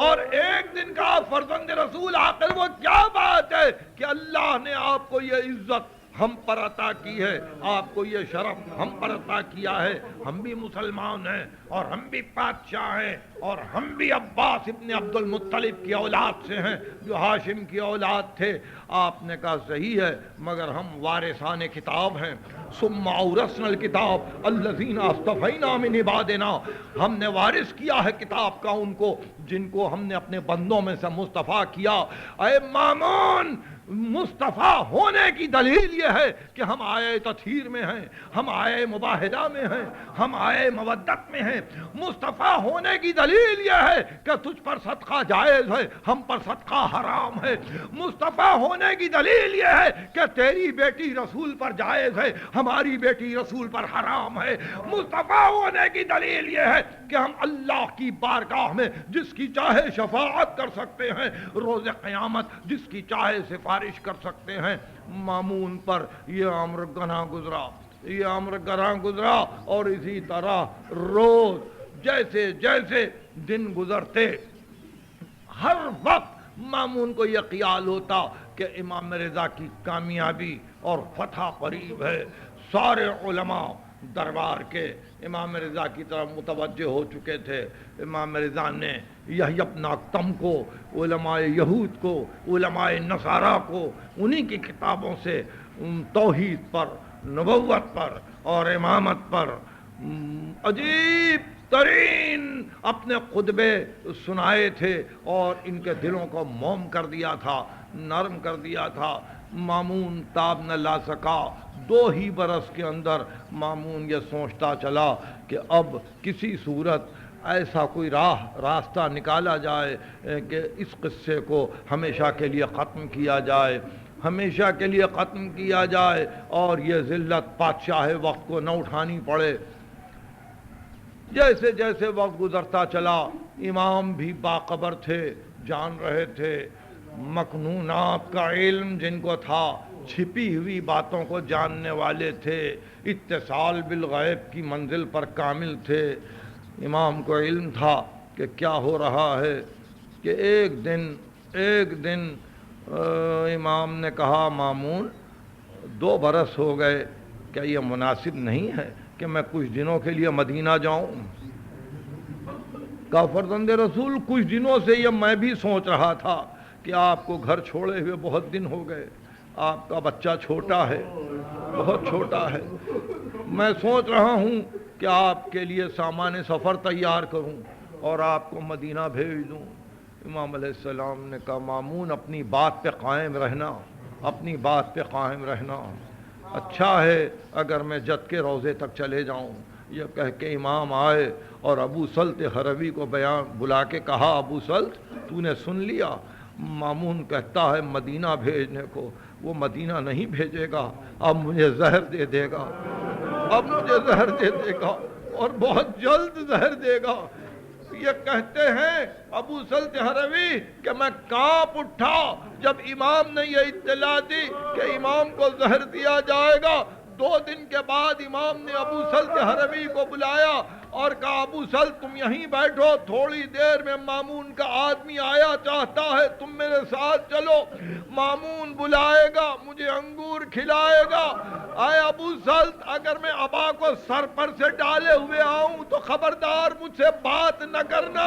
اور ایک دن کہا فرزند رسول آخر وہ کیا بات ہے کہ اللہ نے آپ کو یہ عزت ہم پر عطا کی ہے, آپ کو یہ شرف ہم پر عطا کیا ہے. ہم بھی مسلمان ہیں اور ہم بھی بادشاہ ہیں اور ہم بھی عباس ابن عبد المطلب کی اولاد سے ہیں جو ہاشم کی اولاد تھے. آپ نے کہا صحیح ہے, مگر ہم وارثان کتاب ہیں. ثم اورثنا الکتاب الذین اصطفینا من عبادنا, ہم نے وارث کیا ہے کتاب کا ان کو جن کو ہم نے اپنے بندوں میں سے مصطفیٰ کیا. اے مامون, مصطفیٰ ہونے کی دلیل یہ ہے کہ ہم آئے تطہیر میں ہیں, ہم آئے مباہدہ میں ہیں, ہم آئے مودت میں ہیں. مصطفیٰ ہونے کی دلیل یہ ہے کہ تجھ پر صدقہ جائز ہے, ہم پر صدقہ حرام ہے. مصطفیٰ ہونے کی دلیل یہ ہے کہ تیری بیٹی رسول پر جائز ہے, ہماری بیٹی رسول پر حرام ہے. مصطفیٰ ہونے کی دلیل یہ ہے کہ ہم اللہ کی بارگاہ میں جس کی چاہے شفاعت کر سکتے ہیں, روز قیامت جس کی چاہے سفارش کر سکتے ہیں. مامون پر یہ امر گناہ گزرا, یہ امر گناہ گزرا, اور اسی طرح روز جیسے جیسے دن گزرتے ہر وقت مامون کو یہ خیال ہوتا کہ امام رضا کی کامیابی اور فتح قریب ہے. سارے علماء دربار کے امام رضا کی طرف متوجہ ہو چکے تھے۔ امام رضا نے یحییٰ بن اکتم کو، علماء یہود کو، علماء نصارہ کو انہی کی کتابوں سے توحید پر، نبوت پر اور امامت پر عجیب ترین اپنے خطبے سنائے تھے اور ان کے دلوں کو موم کر دیا تھا، نرم کر دیا تھا۔ مامون تاب نہ لا سکا۔ 2 ہی برس کے اندر مامون یہ سوچتا چلا کہ اب کسی صورت ایسا کوئی راستہ نکالا جائے کہ اس قصے کو ہمیشہ کے لیے ختم کیا جائے، ہمیشہ کے لیے ختم کیا جائے اور یہ ذلت بادشاہ وقت کو نہ اٹھانی پڑے۔ جیسے جیسے وقت گزرتا چلا امام بھی باخبر تھے، جان رہے تھے مکنونات کا علم جن کو تھا، چھپی ہوئی باتوں کو جاننے والے تھے، اتصال بالغیب کی منزل پر کامل تھے۔ امام کو علم تھا کہ کیا ہو رہا ہے کہ ایک دن امام نے کہا مامون 2 برس ہو گئے، کیا یہ مناسب نہیں ہے کہ میں کچھ دنوں کے لیے مدینہ جاؤں؟ کہا فرزند رسول کچھ دنوں سے یہ میں بھی سوچ رہا تھا کہ آپ کو گھر چھوڑے ہوئے بہت دن ہو گئے، آپ کا بچہ چھوٹا ہے، بہت چھوٹا ہے، میں سوچ رہا ہوں کہ آپ کے لیے سامان سفر تیار کروں اور آپ کو مدینہ بھیج دوں۔ امام علیہ السلام نے کہا مامون اپنی بات پہ قائم رہنا، اپنی بات پہ قائم رہنا، اچھا ہے اگر میں جد کے روضے تک چلے جاؤں۔ یہ کہہ کے امام آئے اور ابو سلط حروی کو بلا کے کہا ابو سلط تو نے سن لیا؟ مامون کہتا ہے مدینہ بھیجنے کو، وہ مدینہ نہیں بھیجے گا، اب مجھے زہر دے دے گا، اب مجھے زہر دے دے گا اور بہت جلد زہر دے گا۔ یہ کہتے ہیں ابو سلط حروی کہ میں کانپ اٹھا جب امام نے یہ اطلاع دی کہ امام کو زہر دیا جائے گا۔ 2 دن کے بعد امام نے ابو سلط حروی کو بلایا اور کہا ابو سلط تم یہیں بیٹھو، تھوڑی دیر میں مامون کا آدمی آیا چاہتا ہے تم میرے ساتھ چلو، مامون بلائے گا، مجھے انگور کھلائے گا۔ آئے ابو سلط اگر میں ابا کو سر پر سے ڈالے ہوئے آؤں تو خبردار مجھ سے بات نہ کرنا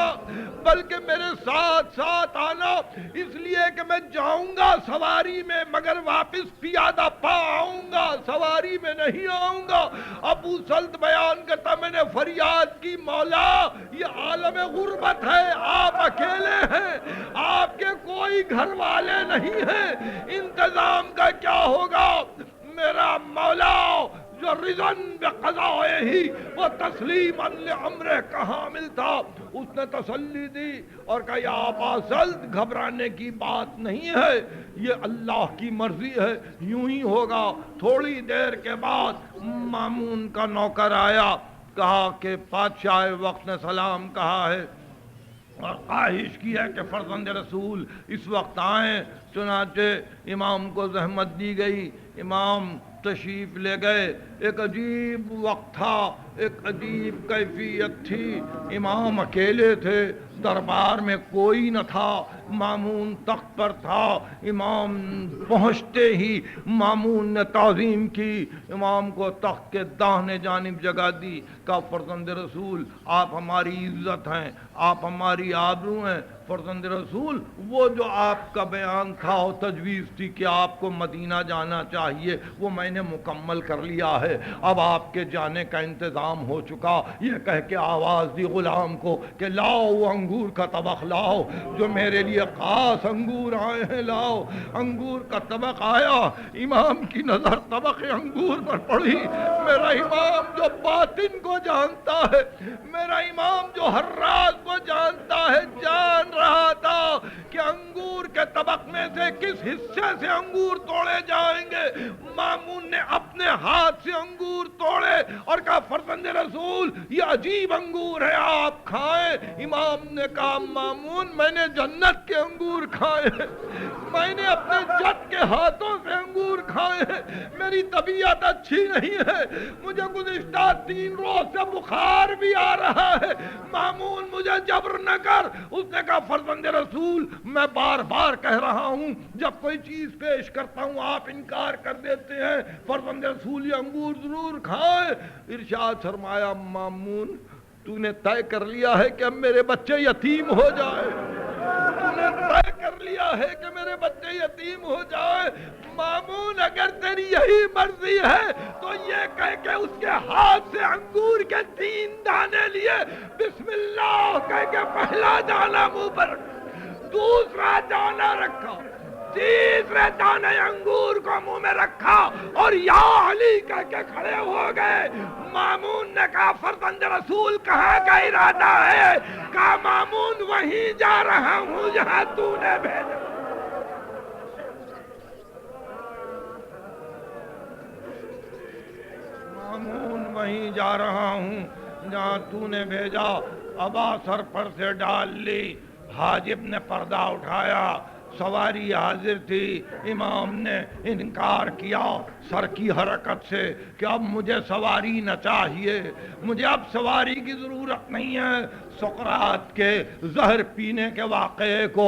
بلکہ میرے ساتھ ساتھ آنا، اس لیے کہ میں جاؤں گا سواری میں مگر واپس پیادہ پا آؤں گا، سواری میں نہیں آؤں گا۔ ابو سلط بیان کرتا میں نے فریاد کی مولا یہ عالم غربت ہے، آپ اکیلے ہیں، آپ کے کوئی گھر والے نہیں ہیں، انتظام کا کیا ہوگا؟ میرا مولا جو رضن بقضائے ہی وہ تسلیما لامرہ کا حامل تھا، اس نے تسلی دی اور کہا یا ابا سلط گھبرانے کی بات نہیں ہے، یہ اللہ کی مرضی ہے، یوں ہی ہوگا۔ تھوڑی دیر کے بعد مامون کا نوکر آیا، کہا کہ بادشاہ وقت نے سلام کہا ہے اور خواہش کی ہے کہ فرزند رسول اس وقت آئیں۔ چنانچہ امام کو زحمت دی گئی، امام تشریف لے گئے۔ ایک عجیب وقت تھا، ایک عجیب کیفیت تھی، امام اکیلے تھے، دربار میں کوئی نہ تھا، مامون تخت پر تھا۔ امام پہنچتے ہی مامون نے تعظیم کی، امام کو تخت کے داہنے جانب جگہ دی، کہا فرزند رسول آپ ہماری عزت ہیں، آپ ہماری آبرو ہیں۔ فرزند رسول وہ جو آپ کا بیان تھا اور تجویز تھی کہ آپ کو مدینہ جانا چاہیے وہ میں نے مکمل کر لیا ہے، اب آپ کے جانے کا انتظام ہو چکا۔ یہ کہہ کے آواز دی غلام کو کہ لاؤ وہ انگور کا طبق لاؤ، جو میرے لیے خاص انگور آئے ہیں لاؤ۔ انگور کا طبق آیا، امام کی نظر طبق انگور پر پڑی۔ میرا امام جو باطن کو جانتا ہے، میرا امام جو ہر راز کو جانتا ہے، جان رہا تھا کہ انگور کے طبق میں سے کس حصے سے انگور توڑے جائیں گے۔ مامون نے اپنے ہاتھ سے انگور توڑے اور کہا فرزند رسول یہ عجیب انگور ہے، آپ کھائیں۔ امام نے کہا مامون میں نے جنت کے انگور کھائے ہیں، میں نے اپنے جد کے ہاتھوں سے انگور کھائے ہیں، میری طبیعت اچھی نہیں ہے، مجھے گزشتہ 3 روز سے بخار بھی آ رہا ہے، مامون مجھے جبر نہ کر۔ اس نے کہا فرزند رسول میں بار بار بار کہہ رہا ہوں، جب کوئی چیز پیش کرتا ہوں آپ انکار کر دیتے ہیں، فرزند رسول یہ انگور ضرور کھائے۔ ارشاد فرمایا مامون تو نے طے کر لیا ہے کہ اب میرے بچے یتیم ہو جائے، تو نے طے کر لیا ہے کہ میرے بچے یتیم ہو جائے۔ مامون اگر تیری یہی مرضی ہے تو یہ کہہ کے اس کے ہاتھ سے انگور کے 3 دانے لیے، بسم اللہ کہہ کے پہلا دانہ منہ پر رکھا، دوسرا دانہ رکھا، تیسرے دانے انگور کو منہ میں رکھا اور یا علی کہہ کے کھڑے ہو گئے۔ مامون نے کہا فرزند رسول کہاں کا ارادہ ہے؟ کہا مامون وہیں جا رہا ہوں جہاں تو نے بھیجا۔ مامون وہیں جا رہا ہوں جہاں تو نے بھیجا۔ ابا سر پر سے ڈال لی، حاجب نے پردہ اٹھایا، سواری حاضر تھی، امام نے انکار کیا سر کی حرکت سے کہ اب مجھے سواری نہ چاہیے، مجھے اب سواری کی ضرورت نہیں ہے۔ سقراط کے زہر پینے کے واقعے کو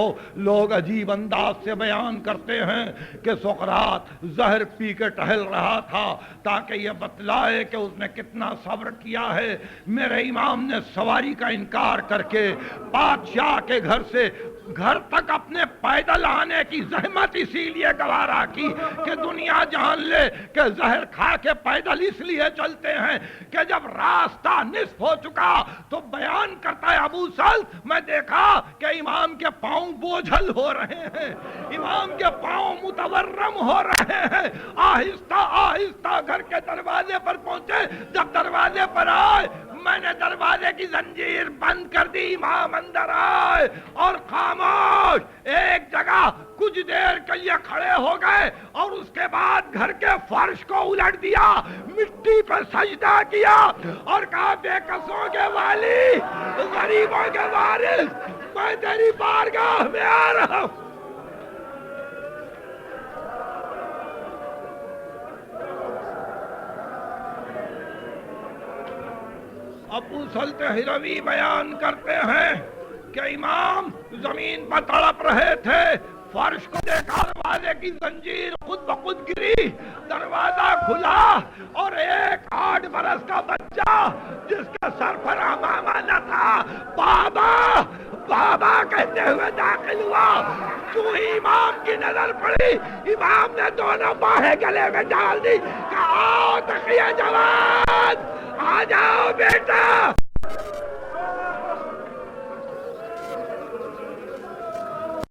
لوگ عجیب انداز سے بیان کرتے ہیں کہ سقراط زہر پی کے ٹہل رہا تھا تاکہ یہ بتلائے کہ اس نے کتنا صبر کیا ہے۔ میرے امام نے سواری کا انکار کر کے بادشاہ کے گھر سے گھر تک اپنے پیدل آنے کی زحمت اسی لیے گوارا کی کہ دنیا جان لے کہ زہر کھا کے پیدل اس لیے چلتے ہیں کہ جب راستہ نصف ہو چکا تو بیان کرتا ہے ابو سلط میں دیکھا کہ امام کے پاؤں بوجھل ہو رہے ہیں، امام کے پاؤں متورم ہو رہے ہیں۔ آہستہ آہستہ گھر کے دروازے پر پہنچے، جب دروازے پر آئے میں نے دروازے کی زنجیر بند کر دی، امام اندر آئے اور خاموش ایک جگہ کچھ دیر کے لیے کھڑے ہو گئے اور اس کے بعد گھر کے فرش کو الٹ دیا، مٹی پر سجدہ کیا اور کہا بے کسوں کے والی، غریبوں کے وارث، میں تیری بارگاہ میں آ رہا ہوں۔ ابو سلط ہروی بیان کرتے ہیں کہ امام زمین پر تڑپ رہے تھے، فرش کو دیکھا، دروازے کی زنجیر خود بخود گری، دروازہ کھلا اور ایک 8 برس کا بچہ جس کے سر پر عمامہ نہ تھا بابا بابا کہتے ہوئے داخل ہوا۔ جو ہی امام کی نظر پڑی امام نے دونوں باہیں گلے میں ڈال دی، کہا آؤ تقیہ جوان، آ جاؤ بیٹا،